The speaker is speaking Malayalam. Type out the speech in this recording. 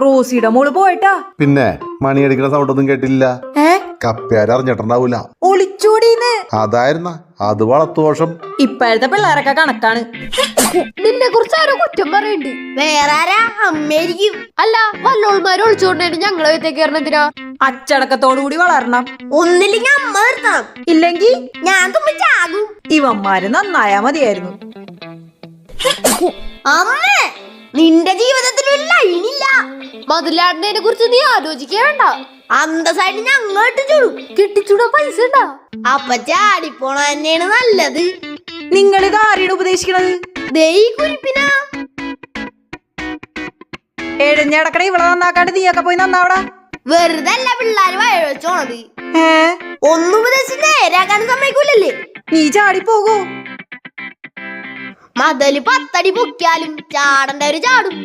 റോസിയുടെ മോള് പോയിട്ടാ. പിന്നെ മണിയടിക്കുന്ന സൗണ്ട് ഒന്നും കേട്ടില്ല. കപ്പ്യാരറിഞ്ഞിട്ടുണ്ടാവൂല. ഒളിച്ചോടീന്ന്. അതായിരുന്ന അത് വളർത്തുദോഷം. ഇപ്പോഴത്തെ പിള്ളേരൊക്കെ കണക്കാണ്. നിന്നെ കുറിച്ച് ആരോ കുറ്റം പറയുന്നുണ്ട്. വേറെ ആരാ? അമ്മയായിരിക്കും. അല്ല, വല്ലോൾമാര് ഒളിച്ചോടിനായിട്ട് ഞങ്ങളെ വീട്ടിൽ കയറണതിനാ? അച്ചടക്കത്തോടു കൂടി വളരണം. ഒന്നില്ലെങ്കിൽ അമ്മ നിർത്തണം, ഇല്ലെങ്കിൽ ഞാൻ തുമ്പി ചാകും. ഇവന്മാര് നന്നായാ മതിയായിരുന്നു. അമ്മേ, നിന്റെ ജീവിതത്തിൽ ഒരു ലൈനില്ല. മതിലാടിനെ കുറിച്ച് നീ ആലോചിക്കേ വേണ്ട. അന്തസായിട്ട് ഞങ്ങൾ ഇട്ടിച്ചോളൂ. കെട്ടിച്ചൂടാ പൈസ ഉണ്ടാ. അപ്പൊ ചാടിപ്പോണ തന്നെയാണ് നല്ലത്. നിങ്ങൾ ഇത് ആരെയാണ് ഉപദേശിക്കണത്? ദേ ഈ കുരിപ്പിനാ. എഴഞ്ഞടക്കട ഇവളെ നന്നാക്കാണ്ട് നീയൊക്കെ പോയി നന്നാവടാ. വെറുതെ അല്ല പിള്ളേര് വയവെച്ചോണത്. ഏ ഒന്നും ഉപദേശിച്ച് നേരാക്കാൻ സമ്മതിക്കൂലല്ലേ? നീ ചാടിപ്പോകൂ. മതല് 10 അടി പൊക്കിയാലും ചാടണ്ടവര് ചാടും.